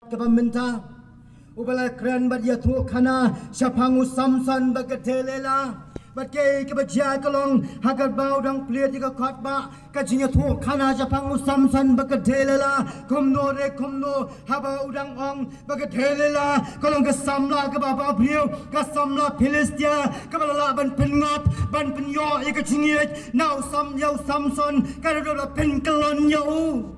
Kepaminta ubala kran bat ya thu khana shapangu samsan bakatelela batke kebaja kalong hagar bau dang pliat ka khatba kajinya thu khana shapangu samsan bakatelela kumno haba udang ong bakatelela kalong ka samla ka baba brio ka samla Philistia ka bala ban pengop ban penyo ka jingiet now sam yau samson ka do pen kalon yau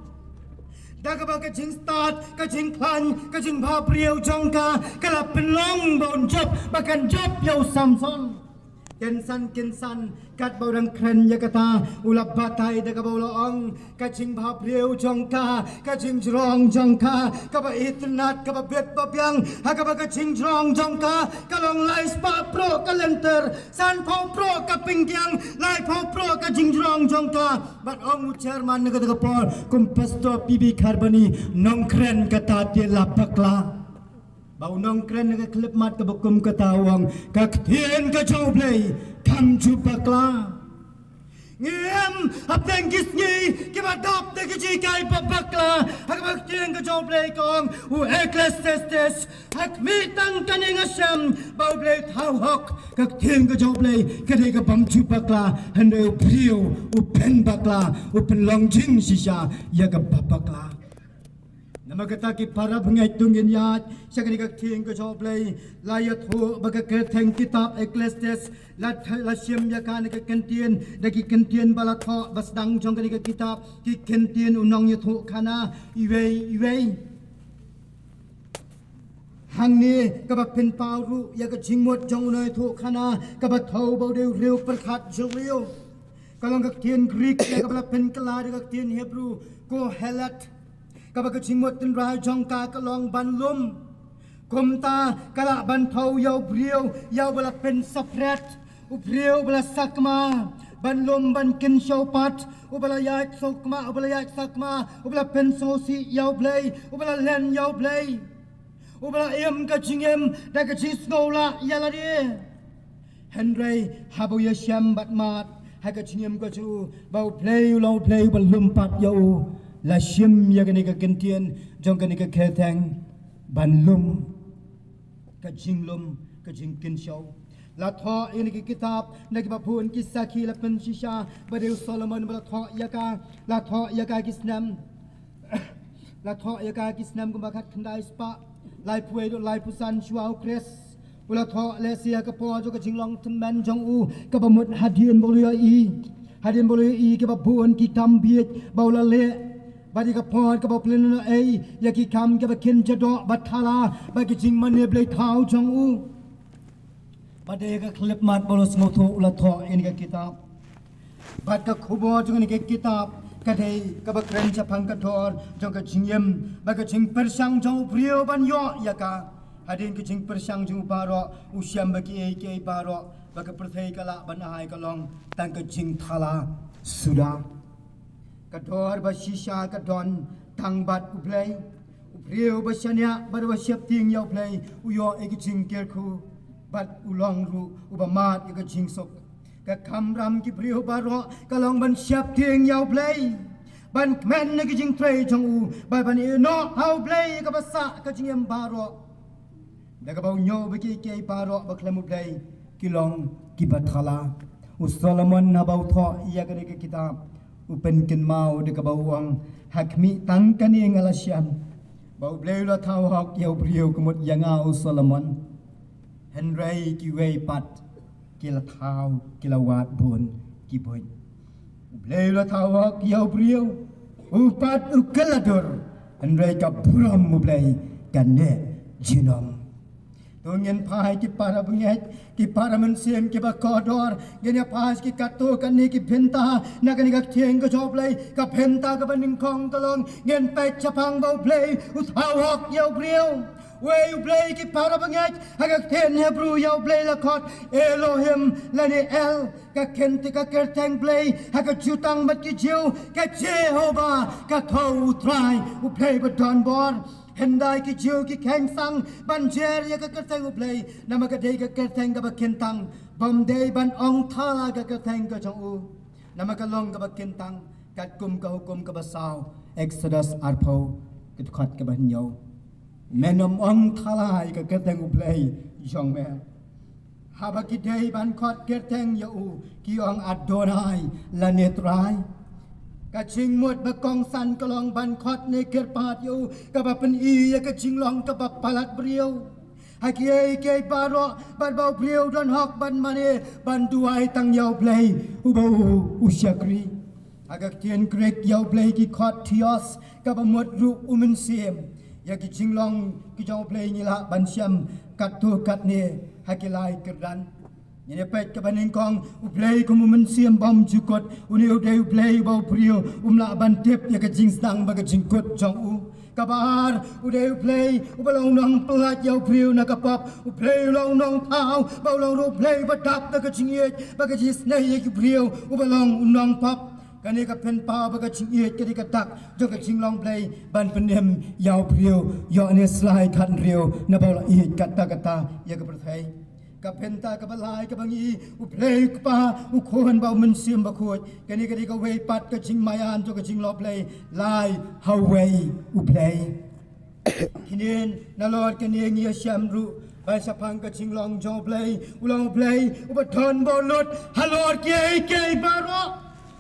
Dagaba ka jing start, ka jing plan, ka jing bha prieu jongka, kala penlong bon job, bakan job yau Samson. Kinsan, kat baurang kren ya kata, ulap batai dagaba ulaong, ka jing bha prieu jongka, ka jing jrong jongka, ka ba itnat, ka ba bet babyang, ha ka ba ka jing jrong jongka, kalong lai spa pro kalenter, san pau pro ka pingkyang, lai pau pro ka jing jrong jongka, bat ong chairman naga daga por, kumpesto pibi karbani, nong kren kata dia lapakla. Bau nong kren naga klip mat ka bakum katawang, kaktien ka joblay, kam jupakla. Ngiem apeng kisnyi kibadop de kijikai babakla hakbaktien ka joblay kong u eklestes hak mitang kaning asam baublay tawhok kaktien ka joblay kadai ka bam jupakla hande u priu u pen bakla u pen longjing sisa ya ka babakla. Nama kata ki para pengai tungin yat sakani ka king ka joblay layat ho baga kerteng kitab Ecclesiastes la siam ya kan ka kentien dagi kentien balat ho basdang jong ka kitab ki kentien unong yat ho kana iwei hang ni ka ba pen pauru ya ka jingmot jong unoi tho kana ka ba thau bau deu riu perkhat jolio kalong ka tien Greek ya ka ba pen kala ka tien Hebrew ko helat Kabag jingmot tin rai jongka kalong banlum kumta kala bantau yau brio yau bala pen sapret u brio bala sakma banlum ban kin shaupat u bala yak sokma u bala yak sakma u bala pen sosi yau blay u bala len yau blay u bala em ka jingem da ka jisnola yala di Henry habu yasham batmat ha ka jingem ka chu bau play u lo play bal lumpat yau la shim ya gani ka kentien jong gani ka kethang banlum ka jinglum ka jingkin shaw la tho ini ki kitab nagi bapun kisah ki la pen shisha badeu Solomon bala tho ya ka kisnam la tho ya ka kisnam kum bakat khandai spa lai puai do lai pusan shuau kres bala tho le sia ka po jo ka jinglong tman jong u ka bamut hadien bolu i ke bapun ki tambiet baula le bagi ka pon ka baplen ai ya ki kam ka bakin jado bathala bagi jing mane blai thau jong u bade ka klip mat bolos ngotho ula tho in ka kitab bat ka khubo jong ni ka kitab ka dei ka bakren chapang ka thor jong ka jingyem bagi jing persang jong brio ban yo ya ka hadin ka jing persang jong paro usyam bagi ai ke paro bagi perthai kala ban ai ka long tang ka jing thala sudah kador basisha kadon tangbat ublay ubriu basanya bar wasyap ting yau play uyo egijing kerku bat ulong ru ubamat egijing sok ka kamram ki briu baro kalong ban syap ting yau play ban men egijing tray jong u ba ban no how play ka basa ka jingem baro daga bau nyo baki ke baro baklem ublay kilong kibathala Solomon nabau tho ya gani ke kitab upen kin mau de kabawang hakmi tangkani ngalasyan bau blela thau hok yau brio kumut yangau Solomon Henry ki wei pat kila thau kila wat bun ki boy blela thau hok yau brio upat ukaladur Henry ka buram mublai kanne jinom Tungin pai ki para bunget ki para mensiem ki bakodor genya pas ki katu kan ni ki benta na kan ka tieng ka joblay ka benta ka baning kong kalong ngen pe chapang bau play uthawak yau brio we you play ki para bunget hagak ten Hebrew yau play la kot Elohim lani el ka kenti ka kerteng play hagak jutang mat ki jiu ka Jehovah ka thau try u play badon bor Hendai ki jiu ki keng sang banjer ya ka kerteng uplay nama ka dei ka kerteng ka bakintang bamdei ban ong thala ka kerteng ka jong u nama ka long ka bakintang kat kum ka hukum ka basaw Exodus arpo kit khat ka banyo Menom ong thalai ka keteng uplay jong me. Habaki day ban kot keteng ya u ki ong Adonai la netrai. Kaching mut bakong san kalong ban kot ne kerpat ya u ka bapen I ya kaching long ka palat brio. Haki ai ke baro ban bau brio don hok ban mane ban duai tang yau play u bau u syakri. Agak tien krek yau play ki kot tios ka bamut ru umen siem. Ya ki jinglong ki jong play ni la ban siam kat tu kat ne hakilai kerdan ni pet ka baning kong u play ko mun siam bam jukot uni u dei play bau prio la ban tep ya ka jing stang ba ka jingkot jong u kabar u dei play u balong nong plat yau prio na ka pop u play long nong thao bau long ru play ba dap ka jing ye ba ka jis nei ki prio u balong nong pop kani ka pen pa ba ka ching it kani ka tak jo ka ching long play ban penem yau prio yo ne slide khan rio na ba la it kata kata ya ka perthai ka pen ta ka balai ka bangi u play pa u khon ba mun sim ba khoi kani ka wei pat ka ching mayan jo ka ching lo play lai how way u play kinin na lord kani ngi syam ru ba sapang ka ching long jo play u play u ba thon bo lut halor ke baro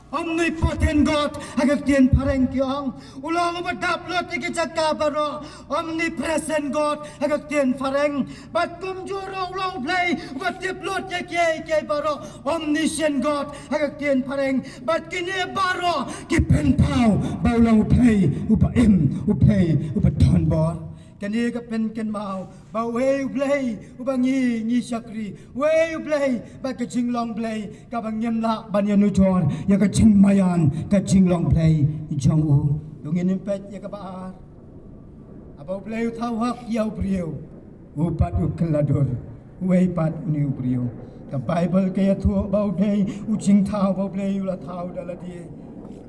Omnipotent God, agak tien pareng kiong, ulang ubadap lot ikijaka baro. Omnipresent God, agak tien pareng, bat kumjuro ulang play, bat tip lot ke baro. Omniscient God, agak tien pareng, bat kini baro, kipen pau, baulang play, play, ton bor. Kani ka pen ken mau ba way play ubangi ni sakri way play ba ka ching long play ka bang nyam la ban yan utor ya ka ching mayan ka ching long play jong u dungin pet ya ka ba aba play thau hak yau priu u pat u kelador way pat ni u priu ka bible ka ya thu ba day u ching thau ba play u la thau da la di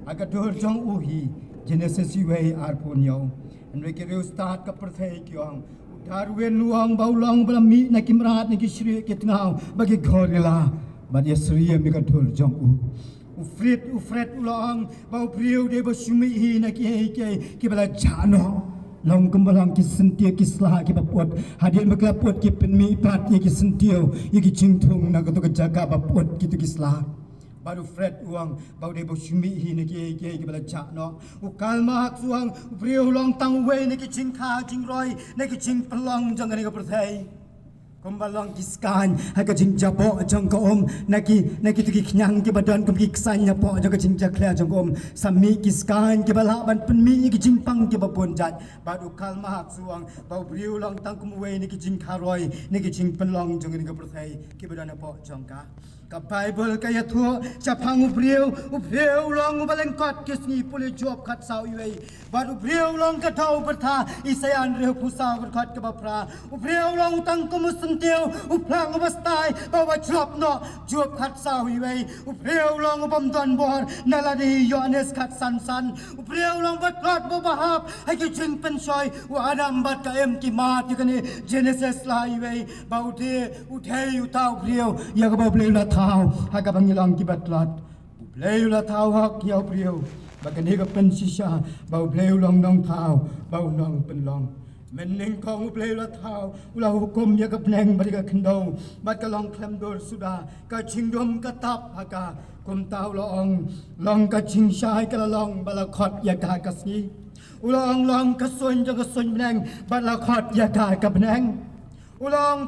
aga dor jong u hi Genesis way ar pon yau and we can start ka perthai kyong darwen luang baulong balami na kimrat na kisri kitngau bagi gorila but yesri mi ka dul jong u fret ulong bau priu de basumi hi na ki bala jano long kumbalang ki sentia ki slah ki bapot hadir maklapot ki penmi pat ki sentio ki jingthung na ka to ka jaga bapot ki to ki slah baru fret uang bau de bosumi hi ne ke bala cha no ukal ma hak suang brio long tang we ne ki ching kha ching roi ne ki ching pelong jang ne ka perthai kumbalong kiskan ha ka ching jabo jang ko na ki tu ki knyang ki badan kum ki ksan nya po jang ka ching jakla jang ko sami kiskan ki bala ban penmi ki ching pang ki babon jat baru kal ma hak suang bau brio long tang kum we ne ki ching kha roi ne ki ching pelong jang ne ka perthai ki badan po jang ka ka Bible kaya thua sapang ubriu long ubaleng kot kisni puli job khat sau iwei baru ubriu long ka thau bertha isayan reu pusau berkot ka bapra ubriu long tang kumusenteu uplang ubastai bawa job no job khat sau iwei ubriu long ubam don bor naladi Yohanes khat san ubriu long berkot babahap hai ki jing pensoi u adam bat ka em ki mat kani Genesis la iwei bau de uthei utau ubriu ya ka bableu la thau haka bangilang kibatlat play la thau hak yau priu bagani ka pen sisa bau play long nong thau bau nong pen long mening kong play la thau ula hukum ya ka pneng bari ka khndong bat ka long khlem dor suda ka chingdom ka tap haka kum tau long ka ching sai ka long bala khot ya ka kasni ulang long ka son ja ka son pneng bala khot ya ka pneng ulang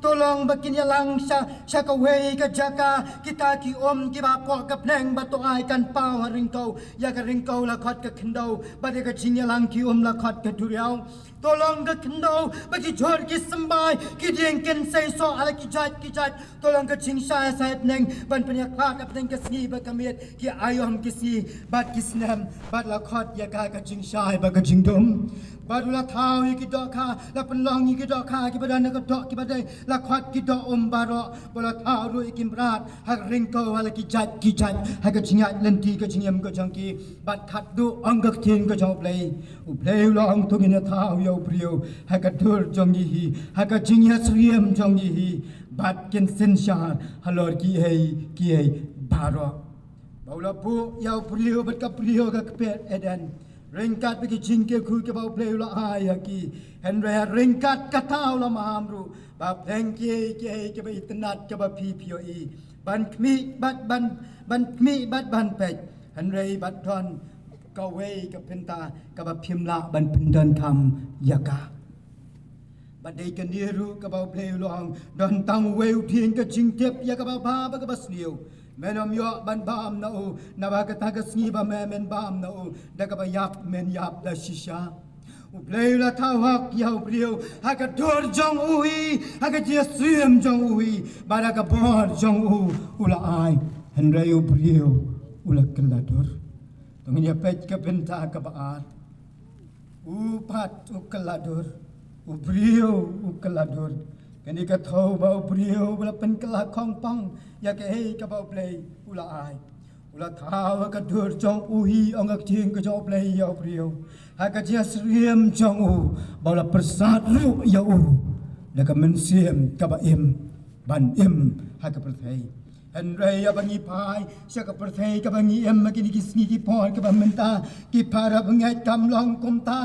tolong bakin yalang sa kaway ka jaka kita ki ki bapo ka pneng bato ay kan pau ringkau ya ka ringkau la khot ka khndau bade ka chinyalang ki la khot ka turiao tolong ka khndau bagi jor ki sambai ki ding ken sai so ala ki jat tolong ka ching sa pneng ban pnya kha ka pneng ka sni ba kamet ki ayom ki si bat ki snam bat la khot ya ka ching sai ba ka jingdom badula thau ki do kha la penlong ki do kha ki badan ka do ki badai la khot ki do baro bola thau ru ikim rat ha ringko hala ki jat ha ka chingat lenti ka chinyam ka jangki bat khat du angak thin ka job play u play long tu ni thau yo priu ha ka dur jongi hi ha ka chingya sriem jongi hi bat ken sen sha halor ki hei baro bola pu yo priu bat ka priu ka pet eden ringkat bagi jingke ku ke bau play la ai ki Henry ringkat katau la mahamru ba plengke ke ba itnat ke ba PPOE ban kmi bat ban pet Henry bat ton ka wei ka penta ka ba phimla ban pindan kam yaka badai kan diru ka ba play long don tang wei thien ka jingtep ya ka ba ba ka ba sliu menom yo ban bam na o na ba ka ta ka sni ba men bam na o da ka ba yap men yap da shisha u play la ta hak ya brio ha ka dor jong ui ha ka je suem jong ui ba da ka bor jong u la ai Henry u brio u la kelador tong nya pet ka benta ka ba ar u pat u kelador u brio u kelador kani ka thau ba brio bla pen kala khong pang ya ke hei ka ba play ula ai ula thau ka dur jong u hi ong ak thing ka jo play ya brio ha ka dia sriem jong u ba la persat ru ya u da ka men siem ka ba im ban im ha ka perthai Henry ya bangi pai sia ka perthai ka bangi em ma ki ni kisni ki pon ka ba menta ki para bangai kam long kom ta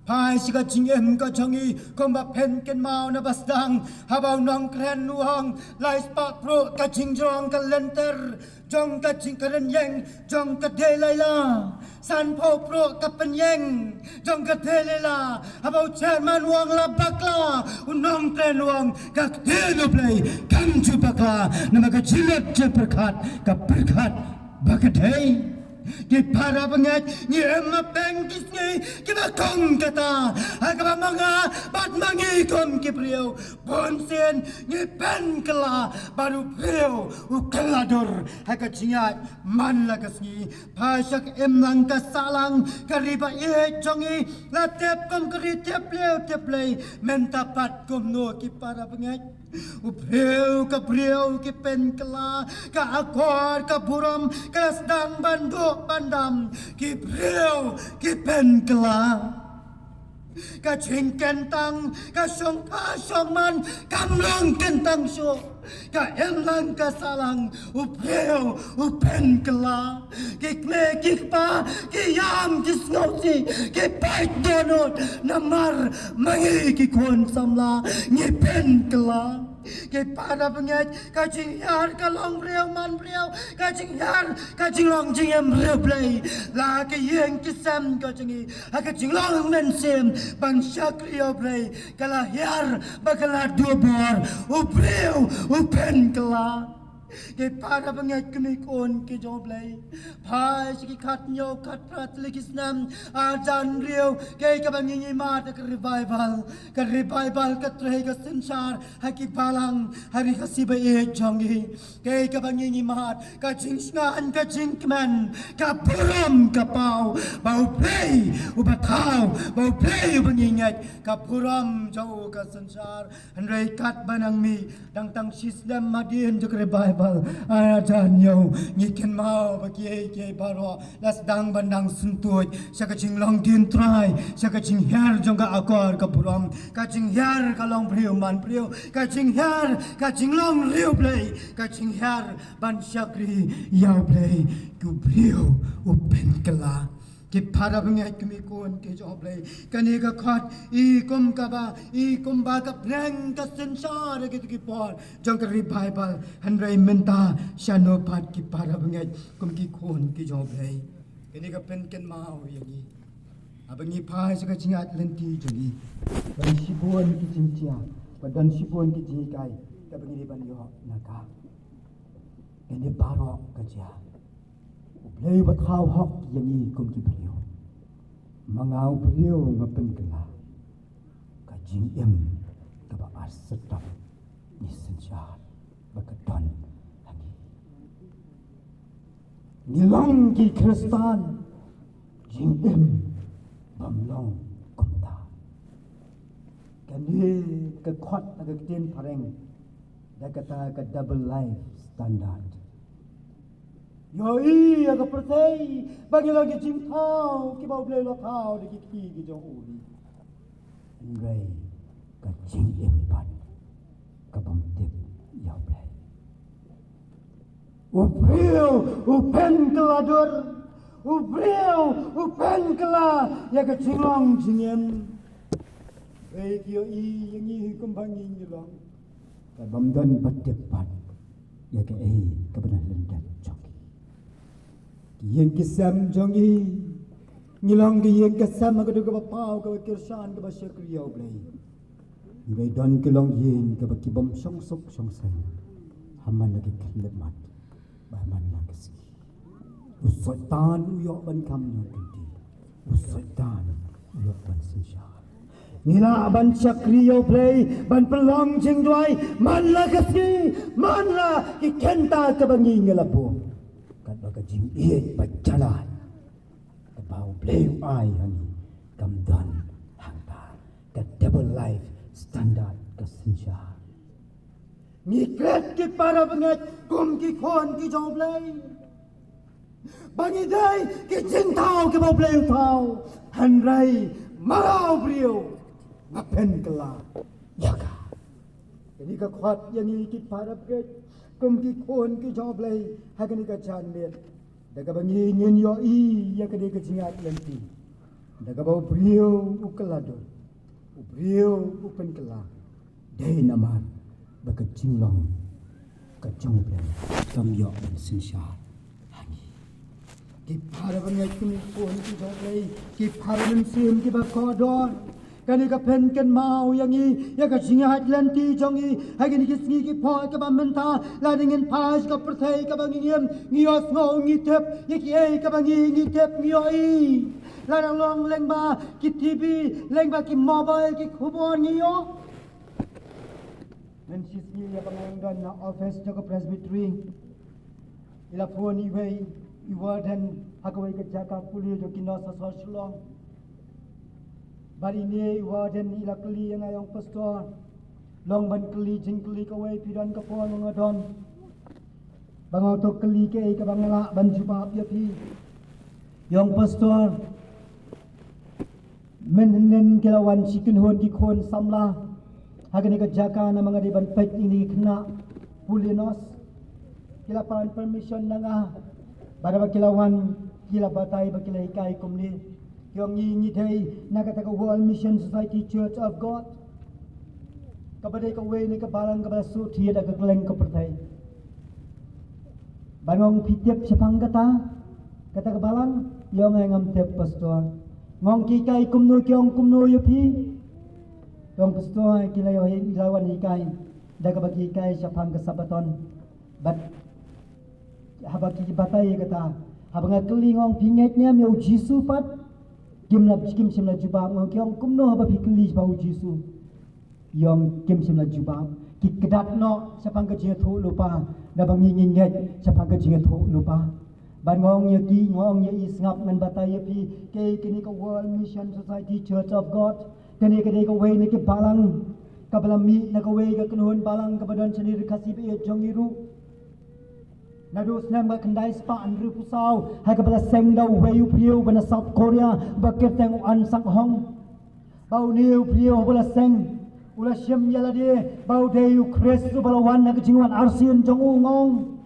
Pai sika jingem ka changi komba pen ken mau na basdang habau nong kren nuang lai spark pro ka jingjong ka lenter jong ka jingkaren yeng jong ka de laila san po pro ka pen yeng jong ka de laila habau chairman wang la bakla unong kren nuang ka de no play kam chu bakla nama ka jilat je perkat ka perkat bakadei Ki para banget ni emma peng kisni ki ba kong kata agama manga bat mangi kom ki priau bonsen ni pen kala baru priau u kelador haka cingat man la kasni pasak em lang ka salang kariba e jongi la tep kom kari tep lei menta pat kom no ki para banget Ubreu ka breu ki pen kala ka akor ka buram ka sedang banduk bandam ki breu ki pen kala ka ching kentang ka song man kam long kentang so ka em lang ka salang ubreu upen kala ki kle ki pa ki yam ki snausi ki pai donot namar mangi ki kon samla ni pen kala Ke pada pengat kacing yar kalong breu man breu kacing yar kacing long jing em breu play la ke yeng kisam kacing kacing long men sem ban syakrio play kala yar bakala dua bor u breu u pen kala ke pada pengat kemikon ke joblay pai siki kat nyo kat prat legis nam ajan riu ke kabangi mat ke revival ka trei ka sensar haki balang hari kasiba e jongi ke kabangi mat ka jingsngan ka jingman ka puram ka pau bau play ubatau bau play bangingat ka puram jauh ka sensar andai kat banang mi dang tang sistem madin ke revival Ajan yo ngiken mau bagi ke baro las dang bandang suntut sakacing long tin try sakacing her jongga akor ka puram kacing her kalong priu man priu kacing her kacing long riu play kacing her ban syakri yaw play ku priu upen kala ki para bangai kemikon ke joblay kani ka khat I kum ba ka breng ka sensar ke ki por jong ka revival Henry menta shano pat ki para bangai kum ki kon ki joblay kani ka pen ken mau yangi abangi pai sa ka chingat lenti jongi ban sibon ki chinchia badan sibon ki jikai ka bangi ban yo naka kani baro ka ja Play bat how hok yangi kum ki brio mangau brio ngapen kala ka jing em ka ba asatap ni sensyar bakadon hangi nilong ki kristan jing em bamlong kumta kani ka khot ka tin pareng da kata ka double life standard Yoi aga percay bagi lagi jing thau ki bau blei lo thau de ki ki jong uri ngai ka jing empat ka bam tip yaw blei u pen kelador Ubriu, upenkla, ya ke cinglong cingem. Baik yo yang ini kumbangi nyelong. Kabamdan berdepan, ya ke kebenar lendan jogi. Yang kisam jongi, nyelong yang kisam aku juga bapau kau kirsan kau basyar kriau belai. Belai don kelong yin kau bakibam song sok song sen. Haman lagi kelemat, bahaman lagi. Usotan uyok ban kamnya ganti. Usotan uyok ban sinsya. Nila ban syakriyo play ban pelong jing duai man la kasi man la ki kenta ka bangi ngelabu. Kat baga jing iet bajalan. Kabau play ai hangi kamdan hangta. Ka double life standard ka sinsya. Ngikret ki para banget kum ki kon ki jong play. Bangi day ki jintau ki bau play tau hanrai marau brio ngapen kela yaga ini ka khwat yang ini ki para banget kum ki kon ki jong play hagan ka chan met daga bangi nyen yo I ya ka de ka jingat yanti daga bau brio ukelado brio upen kela dei naman baka jinglong ka jong play kam yo ben sinsha ki para bangai kini pun ki jokai ki para mensim ki bakodon kani ka pen ken mau yang I ya ka singa hat lanti jongi hagi ki singi ki po ka bamenta la dengan pas ka perthai ka bangiem ngios ngau ngitep ya ki ka bangi ngitep mioi la dang long leng ba ki TV leng ba ki mobile ki khubon ngio men singi ya bangang dan na office jaga presbytery ila phone iwei Iwadan hakawai ke jaka puli jo kino sasar sulong. Bari ni iwadan ila keli yang ayong pastor. Long ban keli jing keli kawai pidan kapon ngadon. Bangau to keli ke ka bangala ban jubab ya pi. Yang pastor menen kelawan sikin hon di kon samla. Hagani ke jaka na mga di ban pek ini kena pulinos. Kila pan permission nanga. Pada bakilawan kila batai bakila ikai kumli yung ngi day nakataka World Mission Society Church of God kabadai ka way ni kabalang kabala suti ada kagleng ka pertai banong pitip sa panggata kata kabalang yung ay ngamtep pastor ngong kikai kumno kyong kumno yupi yung pastor kila yung ilawan ikai daga bagi ikai sa panggasabaton but habak ki batai kata habang kelingong pingetnya meu jisu pat kimla kim simla jubab ngong kyong kumno haba pikli bau jisu yong kim simla jubab ki kedat no sapang ke jia thu lupa da bang nging nget sapang ke jia thu lupa ban ngong ye ki ngong ye isngap ngan batai pi ke kini ka World Mission Society Church of God kini ke ka way ni ke balang ka balami na ka way ka kunhun balang ka badan sendiri kasih be jongiru Nadu senang berkendai spa andru pusau, hai kepada sengdau wayu priu bena South Korea, bakir teng an sak hong. Bau niu priu bela seng, ula syem yala dia, bau deyu Kristu balawan nak jingwan arsian jong ngong.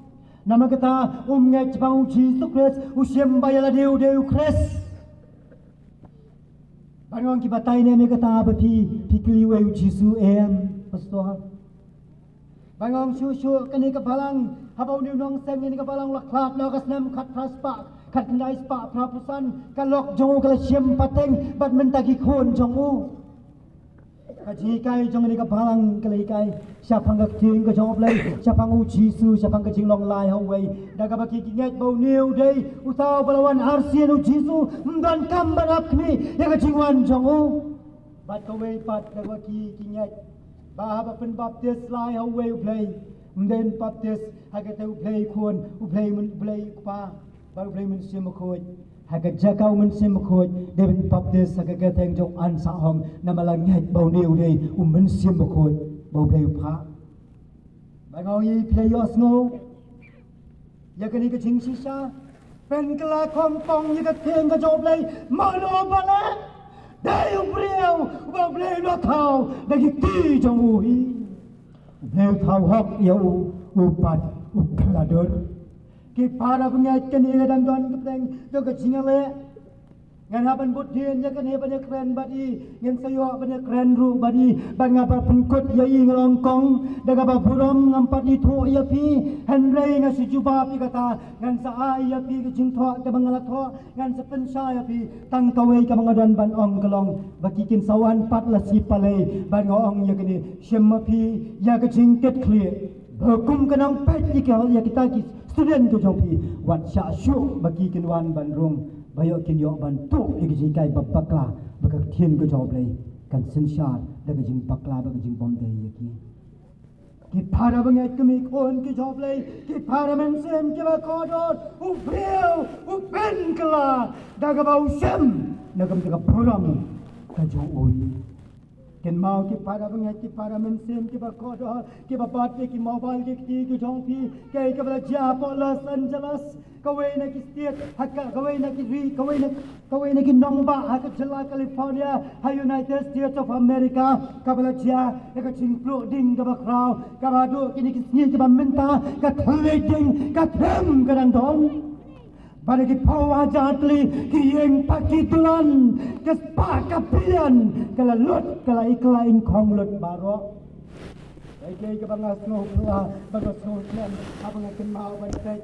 Nama kita ngai Jepang Jisu Kris, usyem bayala deyu Kris. Bangang kibatai ne me kata api pikli wayu Jisu pastor. Bangang susu kini kebalang habau ni nong seng ni kebalang laklat lakas nam kat praspa kat kendai spa prapusan kalok jongu kala syem pateng bat mentagi khon jongu kaji kai jong ni kebalang kala kai siapa ngak ting ke jong play siapa ngu Jisu siapa ke jinglong lai hong wei daga baki kinget bau niu dei utau balawan arsian u Jisu mdan kam banap kni ya ke jingwan jongu bat ka wei pat daga baki kinget bahaba pen baptis lai how way play then baptis haga tau play kon u play mun play pa ba play mun sim khoi haga jakau mun sim khoi den baptis haga ka teng jong an sa hong namalang ngai bau niu dei mun sim khoi bau play pa ba ngau yi play yos ngo ya kani ka jing sisa pen kala kom pong yi ka teng ka job play ma no bala Dayu beliau, beliau nak kau lagi ti jauhi. Beliau tahu hak ia upat ukaladon. ki para pengat kini dan don keteng to ke jingale ngan haban budien ya kan heban keren badi ngan sayo ban keren ru badi ban ngapa pengkut yai ngelongkong daga ba burom ngampat itu ya pi henrei nga sujuba pi kata ngan sa ya pi ke jingtho ke bangala tho ngan sepensa ya pi tang kawei ke bangadan ban ong kelong bakikin sawan pat la si palai ban ngong ya kini shemma pi ya ke jingket clear hukum kenang pet ya kita ki student tu jopi wat sya syu bakikin wan ban rung bayo kin yo ban tu igi jikai babakla baka thien ko job lei kan sinshar daga jing bakla daga jing bom dei yaki ki phara bangai kami kon ki job lei ki phara men sem ki ba kodot u breu u pen kala daga ba usem nagam daga puram ka jo oi ken mau ki phara bangai ki phara men sem ki ba kodot ki ba bat ki mobile ki jong pi kai ka bla ja po Los Angeles kawai na ki state hakka kawai na ki ri kawai na ki nongba hakka jela California ha United States of America kabala jia ka chingplo ding ka ba kraw ka ba do kini ki sni ka ba menta ka thleding ka them ka dang dong pada ki pawa jatli ki yeng pakitulan ke spa ka pian kala lut kala iklaing khong lut baro ai ka bangas no pla bangas no nen abang ken mau ban tek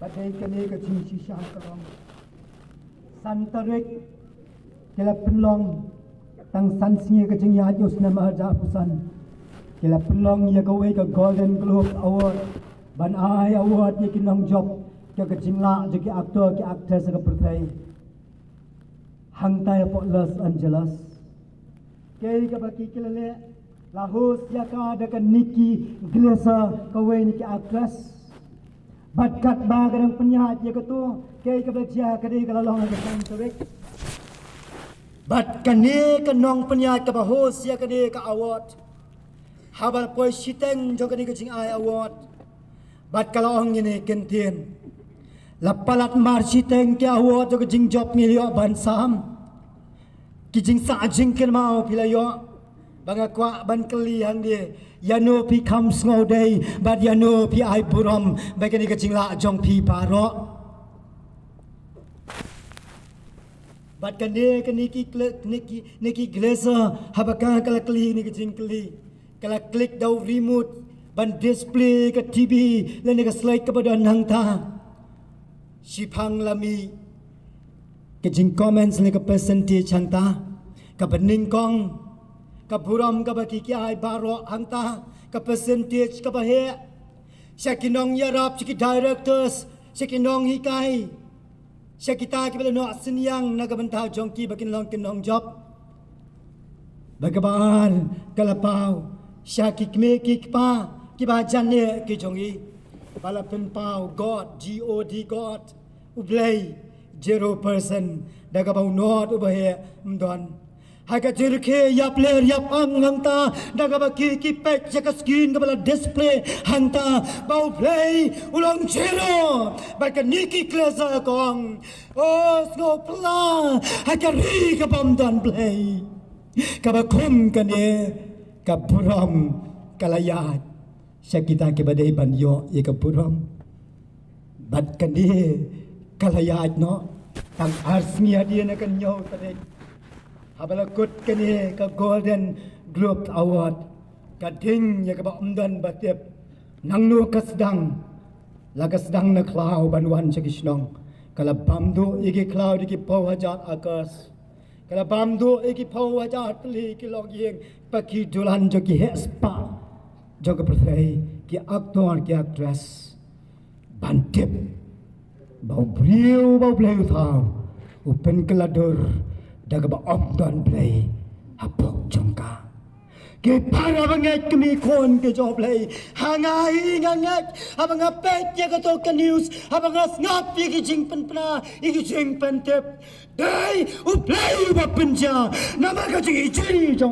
badai kini ke cici syangkerong santarik kila pelong tang sansingi ke jing ya yus nama aja pusan kila pelong ya kawai ke Golden Globe Award ban ai award ya kinong job ke jing la jadi aktor ke aktris ke pertai hangtai po Los Angeles ke baki kila le lahus ya ka dekat Nikki Glaser kawai ni ke aktris Batkat bagadang penyahat ya ketu kei kebecia kedai kalalong ke santarik bat kane kenong penyahat ke bahos ya kedai ke award habal poi siteng jo kedai ke jing ai award bat kalong ni kentien lapalat mar siteng ke award jo ke jing job milio ban sam ki jing sa jing ken mau pilayo banga kwa ban keli hang dia yano pi kam sngo day bad yano pi ai burom bagani ka jingla jong pi paro bad kane ki glaser habaka kala kli ni ka jing kli kala klik dau remote ban display ka TV le ni ka slide ka badan hang ta sipang lami ka jing comments ni ka percentage hang ta ka bening kong ka buram ka baki ki ai baro hangta ka percentage ka bahe sakinong yarap siki directors sakinong hikai sakita ki bela no senyang naga bentau jongki bakin long kinong job bagaban kalapau sakik me ki pa ki ba janne ki jongi bala pen pau god god ublay 0% daga bau not ubahe mdon Haga jirke ya player ya pang hangta daga baki ki pek jaka screen kabala display hangta bau play ulang zero baka Nikki Glaser kong oh snow pla haga ri ka bom dan play kabakum kane kaburam kalayat sakita ke badai banyo ye kaburam bad kane kalayat no tang arsnia dia nak nyo tadi habala kut kini ka Golden Globe Award ka ding ya ka umdan batep nang nu ka sedang laga sedang na klau banwan sakisnong kala bamdu igi klau diki pawajat akas kala bamdu igi pawajat li ki log yeng paki dulan jo ki hespa jo ka prthai ki aktor ki actress bantip bau bliu thau upen keladur daga ba omdan play hapok jongka ke para banget kami kon ke job play hangai ngangat abang apet ya ka to news abang ngap ya ki jing penpna iki jing pentep dai u play ba penja nama ka jing ijini jo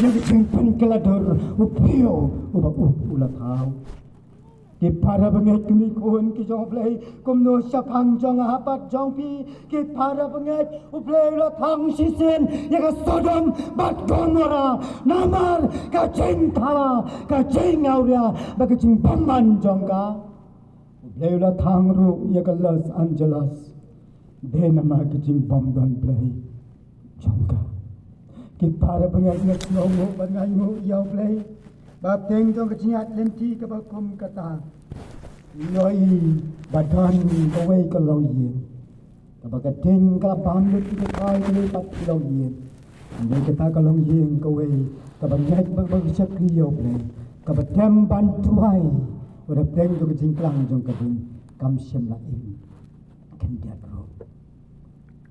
ya ki jing pen kelador u pio u ba ula thau ke para banget kami kon ke job play kom no sapang jong hapat jong pi ke para banget u play la thang sisen ya ka Sodom bat Gomora namar ka jing thala ka jing auria ba ka jing bamban jong ka Leila thangru ya ka Los Angeles de nama ki jing bom don play jongka ki para pengat ngat slomo bangai mu yau play ba teng jong ka jingat lenti ka ba kum kata loi badan ko wei ka lo yin ka ba ka teng ka bam lu ki ka ni pat lo yin ni ka ta ka lo yin ka wei ka ba ngai ba ba chak ki yau play ka ba tem ban tuai ora teng jong ka jing klang jong ka ding kam sem la ing kan dia ro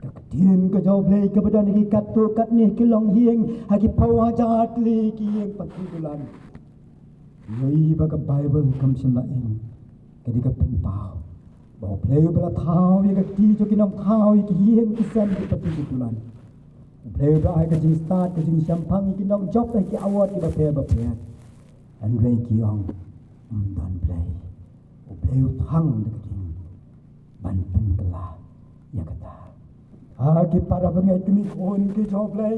Katian ke jauh play ke badan lagi katu kat ni ke long hieng hagi pawa jat li ki yang patikulan. Yoi baga Bible kam sim la ing kadi ka pen pau. Bawa play bala thau ye ka ti jo ki nong thau ki hieng ki sem ki patikulan. Play ba ai ka jing start ka jing sampang ki nong job ki award ki ba pe. And ray ki ong dan play. Play thang de ki ban pen kala ya kata. Agi para pengai kini kon ke joblay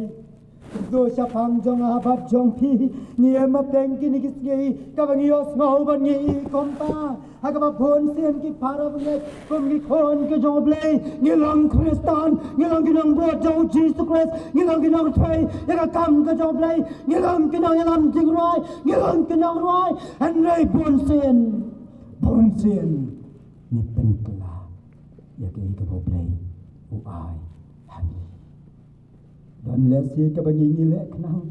do sapang jong abat jong pi ni em teng kini kis ngi ka bangi os ngau ban ngi kompa aga ba phon sen ki para pengai kom ki kon ke joblay ni long kristan ni long ki long bo jo jesus christ ni long ki long thai ya ka kam ke joblay ni long ki long lam jing roi ni long ki long roi an rei bon sen ni pen kala ya ke ka joblay u ai dan lesi ka bangi ngile kenang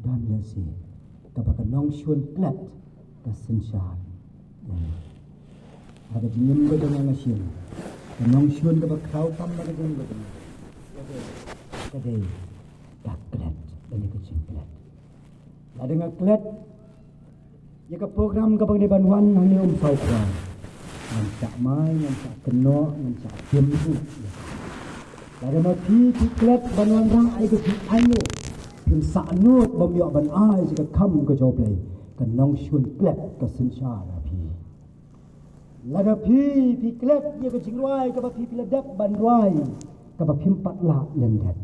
dan lesi ka bakanong syun plat ka sensyar ada jingim ka dengan asin kanong syun ka bakrau tam ka dengan ka dei ka plat dan ka cing plat ada dengan plat ya ka program ka bang di Banwan hang ni sau kwa ngan cak mai ngan cak keno ngan cak tim tu ada mati kiklat banwan rang ai ke ayo kim sanut bom yo ban ai ke kam ke joblay ke nong syun klat ke sensha la pi lada pi klat ye ke jingwai ke pi ladap ban roi ke pim pat la lendat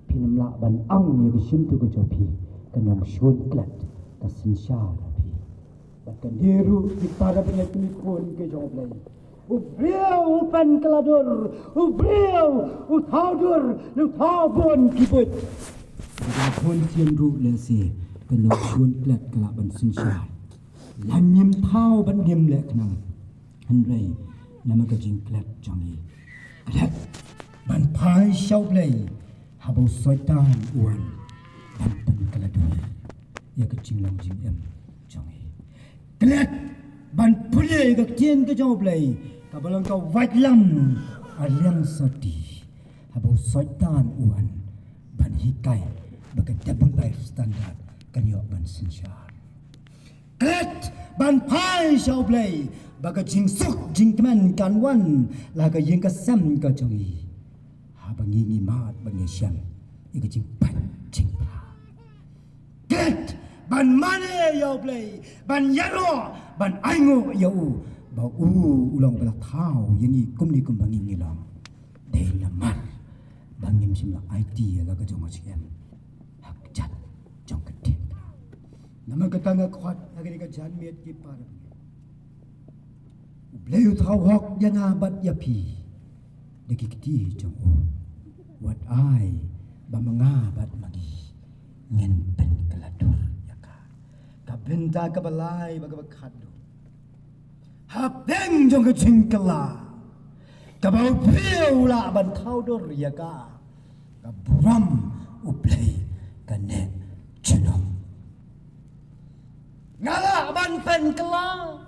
pinam la ban ang ye ke sim tu ke jopi ke nong syun klat ke sensha la pi bahkan diru di para penyakit kon ke joblay Ubriau upan keladur, ubriau utaudur, lutabon kibut. Pun cienru lesi kena pun klat kelak ban sinsya. Lanyim tau ban dim lek nang. Henry nama kajing klat jangi. Klat ban pai syau play. Habau soitan uan ban pen keladur. Ya kecing lang jing em jangi. Klat ban pulih ke tien ke jauh play. Kabalang kau wajlam aliang soti habau soitan uan ban hikai baga double life standard kanyo ban sinsyar klet ban pai shau play baga jing suk jing kemen kan wan laga yeng ka sam ka jongi habang ngi mat bangi syam ika jing pan jing pa klet ban mane yau play ban yaro ban aingo yau bau ulang bala thau yani kumni kumbangi ngilang dei lamar bangim simla IT la ka jong HM hak jat jong kedin nama katanga khwat agri ka jan met ki par bleu thau hok yana bat ya pi de ki ti jong wat ai ba manga bat magi ngen pen keladur ya ka benta ka balai ba ka khadu Hapeng jong ke cingkela, kabau piu la ban thau dor ya ka, kaburam uplay kane cenong. Ngala ban pen kela,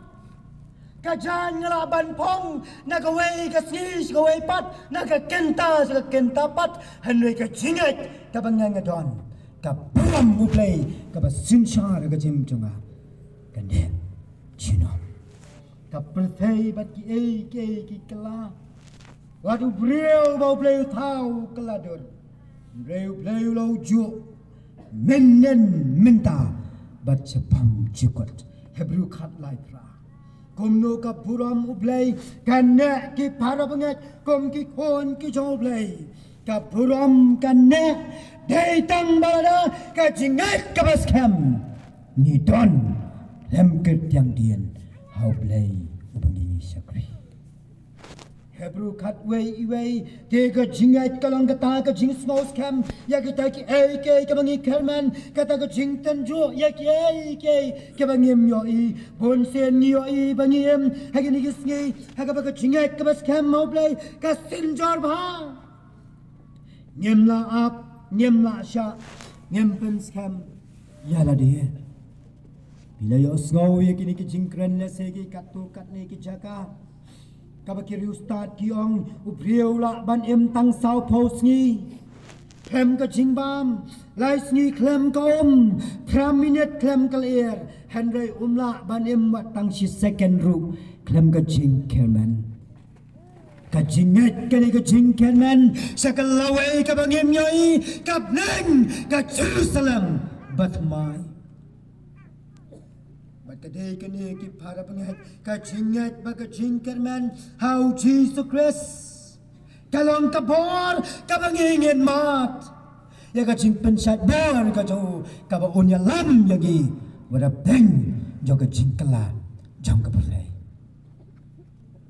kajan ngala ban pong, nakaway kasis kaway pat, nakakenta pat, hanwe ka cingat kabangang adon, kaburam uplay kabasinsyar ka cimconga, kane cenong. Kaperthai bat ki kela wadu breu bau pleu thau keladur breu pleu lo ju menen minta bat sepam cikot hebru khat lai pra komno ka puram ublai kanne ki para banget kom ki khon ki joblai ka puram kanne dei tang bala ka jingat ka baskem ni don lem ket yang dien hau play sakri Hebrew kat way te ka jingat kalang kata ka jing small scam ya kita ki ke ka bangi kerman kata ka jing tanjo ya ki ke bangim yo I bon sen yo I bangim hagi ni gisngi haga ba ka jingat ka bas scam mau play ka sinjor bha nyemla ap nyemla sha nyempen scam ya la dia bila yo sngau ya kini ki jingkran la segi katu kat ni ki jaka kabakiri ustad kiong ubriu la ban em tang sao pos ngi klem ka jingbam lai sngi klem kom minute klem kalir henry umla ban em wat tang shi second ru klem ka jing kerman ka jinget ka ni ka jing kerman sakalawai ka bangem yoi kapneng ka Jerusalem but my Today can you keep part of it? Catching it, but catching man, how Jesus Christ. Kalong kabor, kabanging in mat. Yakaching pensat bor, kajo, kabaonya lam yagi. What a thing, jogaching kala, jongkapre.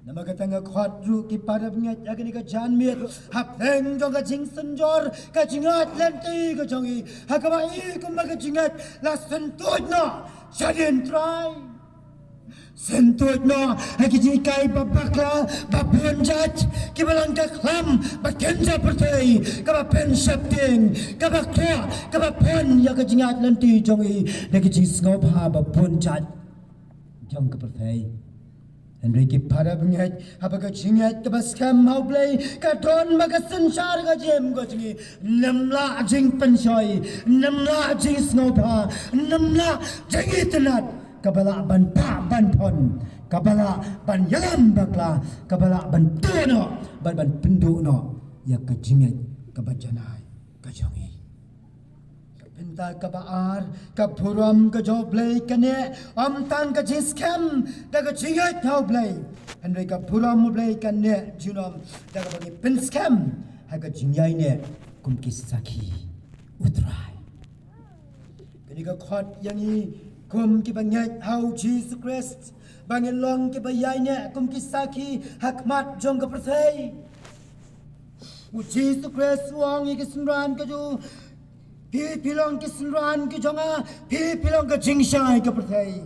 Namagatanga kwadru ki parab ngat yakani ka janmir hapeng jogaching senjor kachingat lenti kajongi hakabai kumbaga jingat la sentut no Sadin try Sentut no Hakijikai babakla Bapunjat Kibalang kaklam Bakenja pertai Kabapen septing Kabakla Kabapen Yakajingat nanti jongi Nakijing ngop ha bapunjat Jong kapertai Henry para bengat apa kajingat kabaskam mau play kadon magasan syar kajem kajingi namla jing pensoi namla jing snopa namla jing tenat kabala ban pa ban pon kabala ban yalam bakla kabala ban tono ban pendu no ya kajingat kabajanai kajongi Pinta kabaar, kapuram ka joblay kane, tang ka jiskam, daga jingat taublay. Henry kapuram blay kane, junom, daga bagi pinskam, haga jingyay ne, kumkisaki, utray. Kani ka khot yangi, kum kibanyat how Jesus Christ, bangin long kibayay ne, kumkisaki, hakmat jong ka pertay. Jesus Christ wang ikisunran ka jo, pilong kesenruan ke jonga pilong ke jingsai ke perthai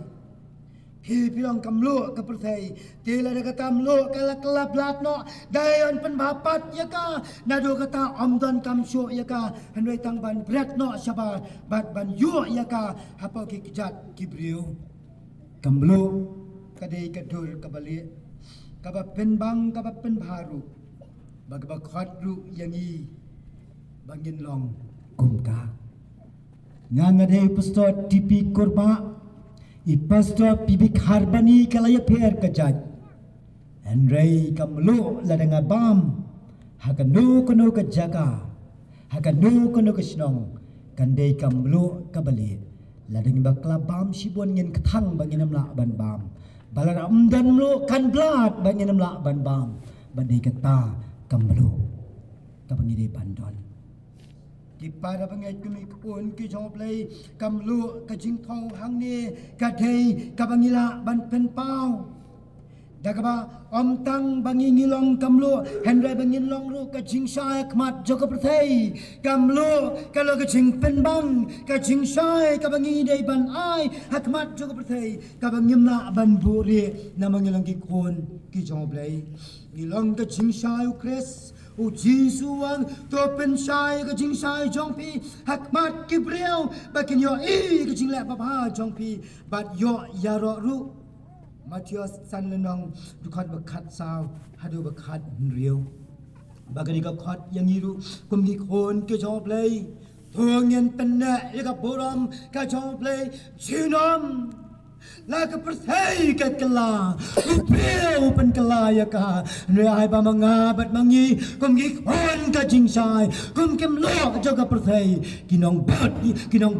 pilong kamlu ke perthai tila de kata mlu kala kelap lat no dayon pen bapat ya ka nado kata omdon kamsyo ya ka henry tang ban bret no syaba bat ban yu ya ka hapa ki kijat kibriu kamlu kadai kadur kabali kaba pen bang kaba pen baru bagba khadru yangi bangin long kumka ngangade pastor tipi kurba I pastor pibi kharbani kalaya pher kajat Henry kamlo ladanga bam hakanu kono ka jaga hakanu kono ka snong kandai kamlo kabali ladang bakla bam sibon ngin kathang banginam la ban bam balara umdan lo kan blat banginam la ban bam badai kata kamlo kabangide bandon Di pada bangai kami pun ki joblay kamlu kajing thong hang ni kadai kabangila ban pen pau dagaba tang bangi ngilong kamlu hendrai bangin long ru kajing sai kmat joko perthai kamlu kalau kajing pen bang kajing sai kabangi dei ban ai hakmat joko perthai kabangim na ban buri namangilong ki kun ki joblay ngilong kajing sai ukres O Jisuang to pensai ka jing sai jong pi hakmat ki breu bakin yo ka jing la baba jong pi bat yo yaro ru Matius san lenong dukat bakat sao hadu bakat riu bagani ka khat yang iru kum gi khon ke job lei thongen penna ya ka boram ka job lei chinom la ka perthai ka kala upreu pen kala ya ka ai ba manga bat mangi kum gi khon ka jing sai kum kem lo jo ka perthai kinong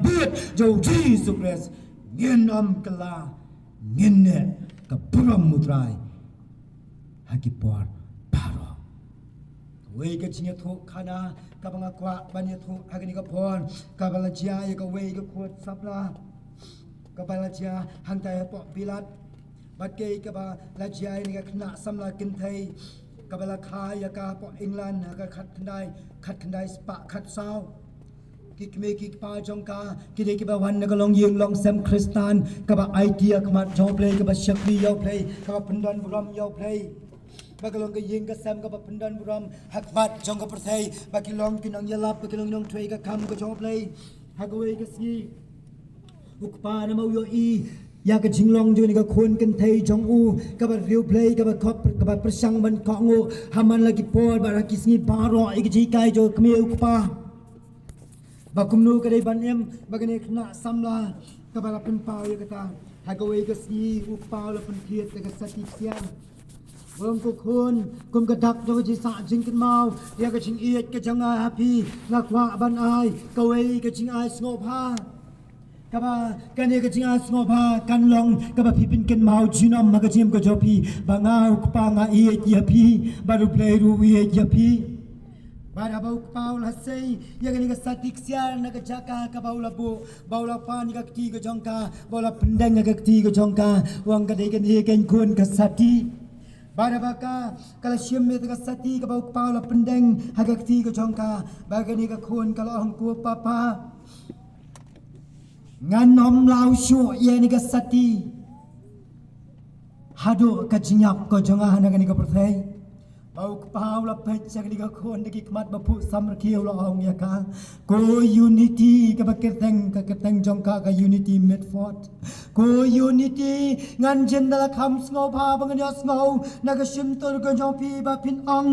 but jo Jesus Christ ngin am kala ngin ne ka buram mutrai hakipor paro wei ka chinya tho khana ka banga kwa banya tho hagani ka phon ka bala chia ya ka wei ka khot sapla ka bala chia hang tai po pilat bat ke ba la jai ni ka khna samla kin thai ka bala kha ya ka po England ka khat khandai spa khat sao ki me ki pa jong ka ki de ki ba wan ka long yeng long sem Kristan ka ba idea ka ma jong play ka ba shakri yo play ka ba pandan buram yo play bagalong ka yeng ka sam ka ba pandan buram hakmat jong ka perthai bakilong kinong yalap bakilong nong trei ka kam ka jong play hagwe ka si ukpa na mau yo i ya ka jinglong jo ni ka khon kan thei jong u ka ba riu play ka ba khop ka ba persang ban ko ngo haman lagi por ba ki singi baro i ji kai jo kme ukpa ba kumnu ka dei ban em ba gane khna samla ka ba pen pau ya kata hagwe ka si ukpa la pen thiet ka sati sian Wong ko khun kum ka dak jo ji sa jing kan mau ya ka jing iet ka janga happy la kwa ban ai ka wei ka jing ai sngo pha ka ba ka ne ka jing ai sngo pha kan long ka ba phi pin kan mau jinom ma ka jim ka jo phi ba ngau ka pa nga iet ya phi ba ru play ru iet ya phi ba da ba pa la sei ya ka ni ka satik sia na ka jaka ka ba la bu ba la pa ni ka ti ka jong ka ba la pendang ka ti ka jong ka wang ka dei kan he kan khun ka sati Barabaka kalasium me ka sati ka bau paula pendeng hagakti ka jongka bagani ka khon ka long ku papa ngan nom lau shu ye ni ka sati hado ka jinyap ka jonga hanagani ka perthai bau paula pecak ni ka khon ki kmat bapu samrkhiu lo ong ya ka ko unity ka baketeng ka keteng jongka ka unity medford ko unity ngan jendala kham sngo pha bangan ya sngo na ka sim tor ka jong pi ba pin ong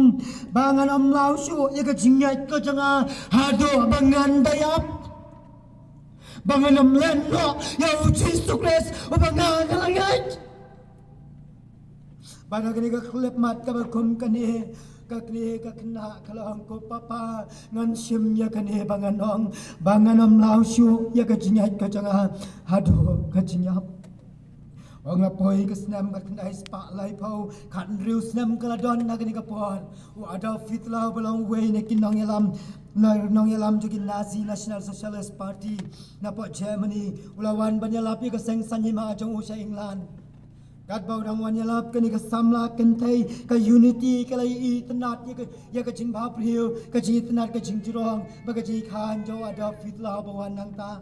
bangan om lau shu ya ka jingyat ka janga hado bangan bayap bangan om len no ya uji sukres o bangan langat Bana kini ka klep mat ka bakum kani ka kena kalong ko papa ngan sim ya kani banganong banganom lausyu ya ka jinyat ka janga hado ka jinyap Ong apoi ka snam ka kena spa lai pau kan riu snam ka ladon na kini ka por u ada fitla belong way na kinong yalam nong yalam ju Nazi National Socialist Party na po Germany ulawan banyalapi ka seng sanyima jong u sa England Kat bau dang wan yalap kani ka samla kan thai ka unity ka lai I tanat ya ka jing bha priu ka ji tanat ka jing jirong ba ka ji khan jo ada fitla bawan nang ta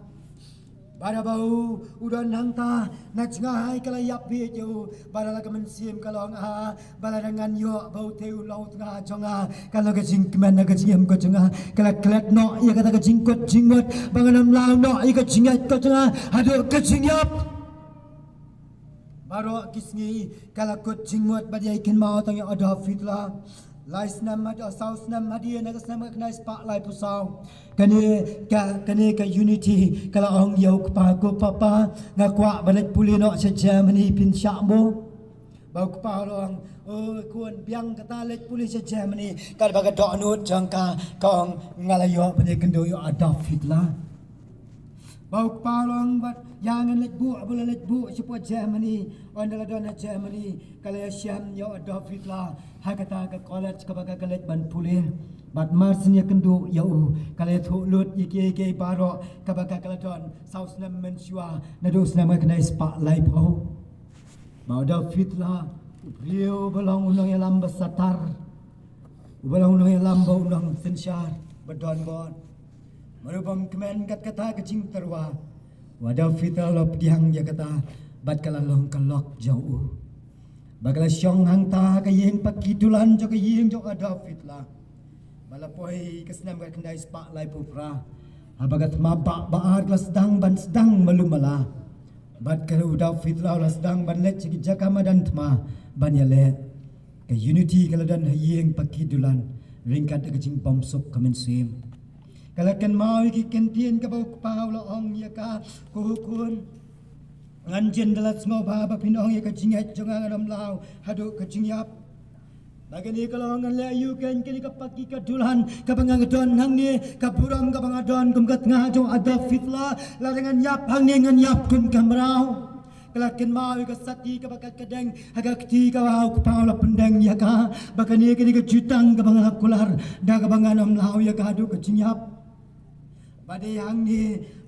bara bau udan nang ta na jinga hai ka lai yap bi jo bara la ka men sim ka long a bara dengan yo bau teu lau tanga jonga ka la ka jing kmen na ka jing ko jonga ka la klet no ya ka ta ka jing kot jingot banganam lau no ya ka jingat ko jonga hado ka jing yap Baro kisngi kalakut jingwat badi ikan mau tang yang ada fitla lai snam ada saus snam hadi na snam ka nice pak lai pusau kane ka unity kala ong yau pa ko papa ngakwa balet pulino sa Germany pin syamo bau pa long kuan biang kata let puli sa Germany kal baga donut jangka kong ngalayo badi kendo yo ada fitla bau palong bat jangan let bu boleh let bu support Germany ondala dona Germany kala syam yo ada fitla hakata ka college ka baga let ban pulih bat marsnya kendo yo kala thu lut ye baro ka baga kala don south nam mensua na dos nam ka nai spa life ho bau ada fitla beliau belong unang yalam besatar belong unang yalam bau unang sensyar bedon bon Merubam kemen kat kata kecing terwa Wadah fital lop diang ya kata Bat kalalong kalok jauh Bagala syong hang ta kayeng pakidulan jo kayeng jo ada fitla Malapoi kesenam kat kendai spak lai pupra Habagat mabak baar kelas sedang ban sedang malumala Bat kalau udah fitla ulah sedang ban let cik jakama dan tma ban ya let Ke unity kalau dan hayeng pakidulan Ringkat kecing bomsok kamen sim Kalau kan mau iki kentien ka bau pau la ong ya ka kuhukun nganjen dalat smo ba ba pinong ya ka jingat jonga ngam lau hadu ka jingyap bagani kalau ngan le yu kan kini ka paki ka dulhan ka bangang don hang ni ka buram ka bangadon kum ka tengah jo ada fitla la dengan yap hang ni ngan yap kun kamrau Kelakin mau ka sati ka bakat kadang hagak ti ka wau ka pau la pendang ya ka bagani kini ka jutang ka bangakular da ka banganam lau ya ka hadu ka jingyap badai hang ni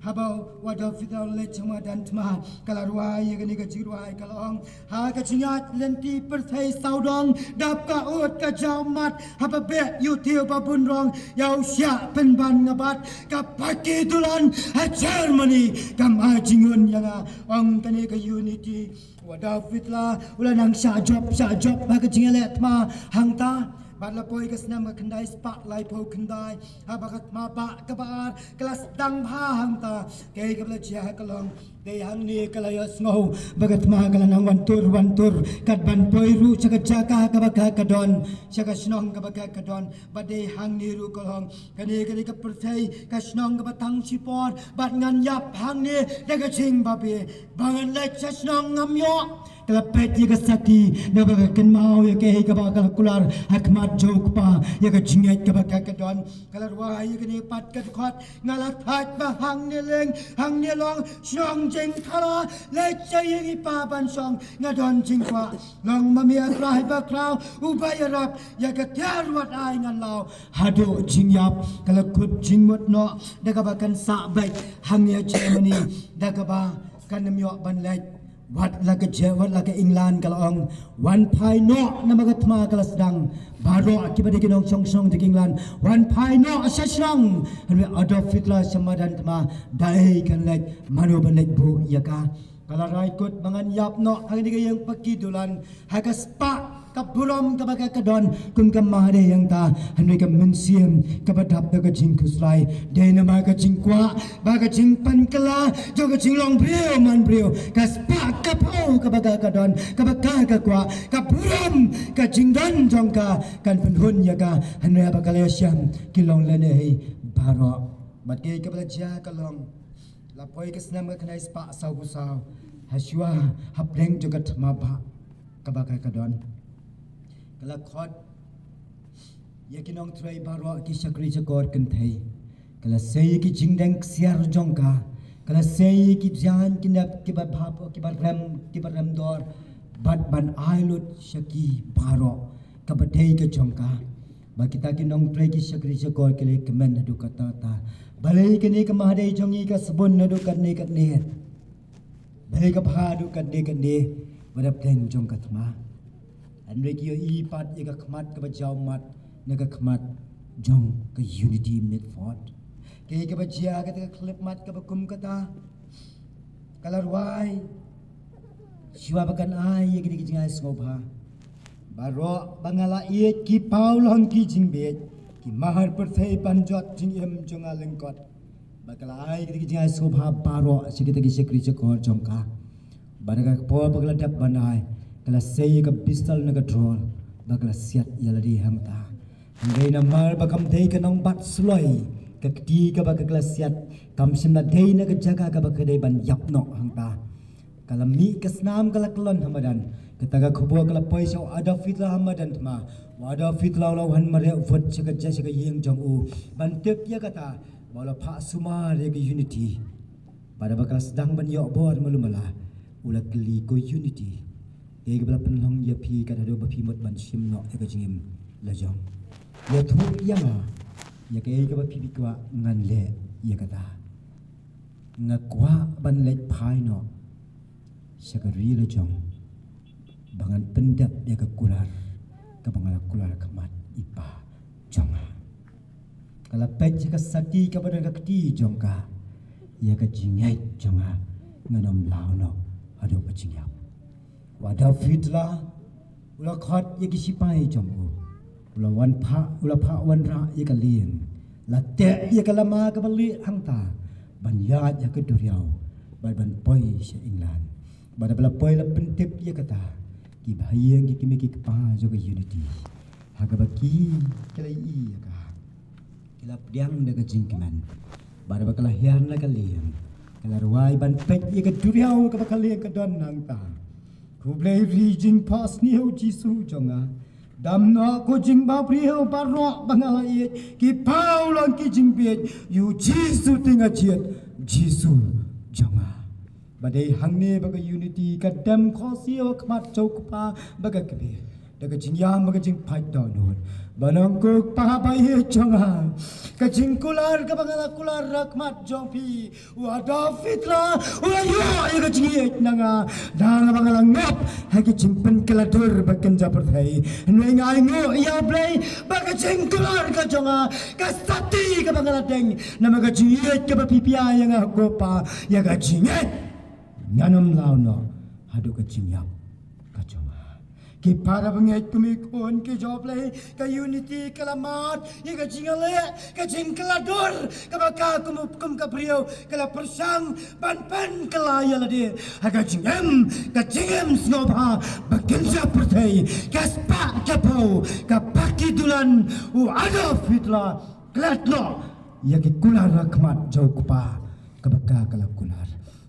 habau wadah fitau le cuma dan tma kalarwai ya gani kecirwai kalong ha kecingat lenti perthai saudong dap ka ut ka jaumat haba be yutiu babun rong yau sya penban ngabat ka paki tulan ha Germany kam ajingun yang ong kani ka unity wadah fitla ulan ang sya job ha kecingat tma hang ta Badla poi ke senam ke kendai spotlight po kendai abakat mapa kebar kelas dang hang ta ke kebla cia kelong de hang ni kelaya sngo bagat ma kalanang wantur kat ban poi ru caga jaga kabaka kadon caga snong kabaka kadon bade hang ni ru kolong kani kani ke perthai ka snong ka batang sipor bat ngan yap hang ni de ka ching babe bangan lek snong ngamyo Kelapet ya ke sati, na bagakan mau ya ke hika bakal kular hakmat jok pa ya ke jinget ke bakal kedon kalar wah ya ke nipat ke dekot ngalat hat ba hang ni long syong jing kala leca yang ipa ban syong ngadon jing kwa long mamia krai ba krau ubaya rap ya ke tiarwat ai ngan lau hado jing yap kala kut jing mot no daga bakan sa baik hang ya Germany daga ba kan myo ban lek Wat laga England kalong one pai no namagatma kalasdang baro akibadi kinong song di England one pai no asasang hanwe Adolf Hitler samadan tma dai kan lek manu banek bu yaka kalarai kut mangan yap no hang diga yang pakidulan hagaspa kaburom kabaga kadon kun kamade yang ta hanwe kam mensiam kabadap daga jingkuslai denama ka jingkwa baga jingpan kala joga jinglong brio man brio kaspa kapau kabaga kadon kabaga kakwa kaburom ka jingdan jongka kan penhun yaga hanwe abakalasyam kilong lene baro batke kabalaja kalong lapoi kesnam ka kanai spa sau busau haswa hapreng jogat maba kabaga kadon Kala khot yakinong trai baro ki sakri jakor kenthai kala sei ki jingdang siar jongka kala sei ki jan kinap ki bar bhap ki bar ram dor bat ban ailut shaki baro kabadei ke jongka ba kita kinong trai ki sakri jakor kele kemen adu kata ta balai ke ni ke mahadei jongi ka sabun adu kat ne balai ka phadu kat ne badap ten jong katma Andai kio ipat ika khmat ka bajau mat naga khmat jong ka unity midford ke ka bajia ka klip mat ka bakum kata kalarwai siwa bakan ai ye gidi jingai sngobha baro bangala iet ki paulong ki jingbet ki mahar perthai panjot jing em jonga lengkot bakala ai gidi jingai sngobha baro sigita ki sekri chakor jongka baraga po bagla dap banai kala sei ka pistol na ka drol bagla siat yaladi hamta ngai na mar bakam dei ka nong bat sloi ka ti ka bagla siat kam sim na dei na ka jaga ka bagdei ban yap no hamta kala mi ka snam kala klon hamadan kataga khubo kala poiso ada fitla hamadan ma wada fitla law han mare ufat chaka chaka yeng jong u ban tek ya kata wala pha suma re ka unity pada bakal sedang ban yo bor malumala ula kli ko unity Ega bela penlong ya pi kada do bapi mot ban sim no ega jingim lajong ya thu ya ma ya ke ega bapi bikwa ngan le ya kata ngakwa ban le phai no sakari lajong bangan pendap ya ke kular ka bangala kular kamat ipa jonga kala pech ka sati ka badan ka kti jongka ya ka jingai jonga nganom lao no ado pachingyap Wadah fitla ula khot ye ki sipai jomu ula wan pha wan ra ye ka lien la te ye ka lama ka bali hangta ban ya ya ka duriau ban poi se England bada bala poi la pentip ye kata ki bhayeng ki kimi ki pa jo ka unity haga baki kala i ya ka kala pdiang de ka jingkiman bada bakala hian la ka lien kala ruai ban pek ye ka duriau ka bakal ye ka don hangta Kublai rijing pas ni ho jisu jonga damna ko jing ba pri ho baro bangala ye ki paulon ki jing bet yu jisu tinga chiet jisu jonga badai hangne baga unity ka dam khosio khmat chok pa baga kebe daga jingyam baga jing fight down dot banang ko pahabai chonga ka jing kular ka bangala kular rakmat jongpi wada fitla wayo ka jing nanga dang bangala ngap ha ki jing pen kaladur bakin japar thai ngai ngo ya play baga jing kular ka chonga ka sati ka bangala deng nama ka jing ka pipia yang ko pa ya ka jing nyanam lao no hadu ka jingyam ka chonga ki para banget kumikon ki job le ka unity kalamat ye ka jingale ka jingkaladur ka baka kumukum ka priyo kala persang pan kala yala de ka jingem snobha bakinja pertai ka spa ka pau ka pakidulan u ada fitla klatno ye ki kular rakmat jaupa ka baka kala kular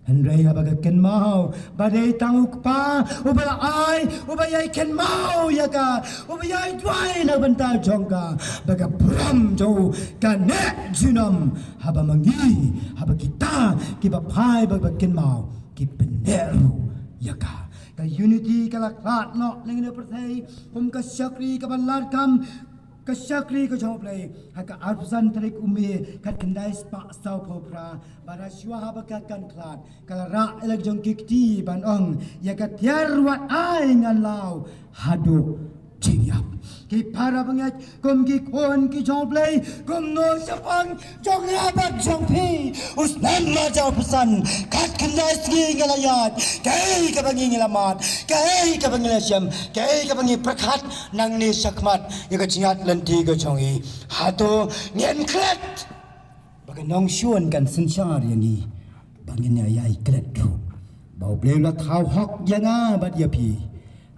Henry habaga ken mau badai tanguk pa ubala ai ubayai ken mau ya ka ubayai dwai na banta jongka baga pram jo ka ne jinam haba mangi haba kita ki ba phai baga ken mau ki peneru ya ka unity kala klat no lengene perthai hum ka syakri ka balar kam Kasyakri ko jawab lay haka arpsan tarik umi kat kendai spa sau popra bara syua habaka kan klat kala ra elag jong kikti ban ong ya ka tiar wat ai ngan lau hadu jingyap ki para bangat kum ki kon ki jawab lay kum no sapang jong rabat jong pi usnan ma jawab pesan kat kendai ski ngalayat kai ka bangi ngelamat kai ka bangi lasyam kai ka bangi prakat nang ni sakmat ya ka jingat lenti ka jongi hatu ngen klet baga nong syuan kan sensyar yang ni bangin ya yai klet ru bau bleu la thau hok yanga bat ya pi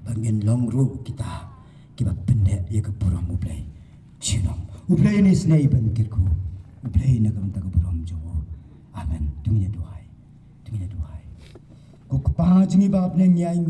bangin long ru kita kiba pendek ya ke puram ublay chinom ublay ni snai bantirku ublay na kamta ke puram jowo amen tungnya doai ko kpa jingi bab ne nyai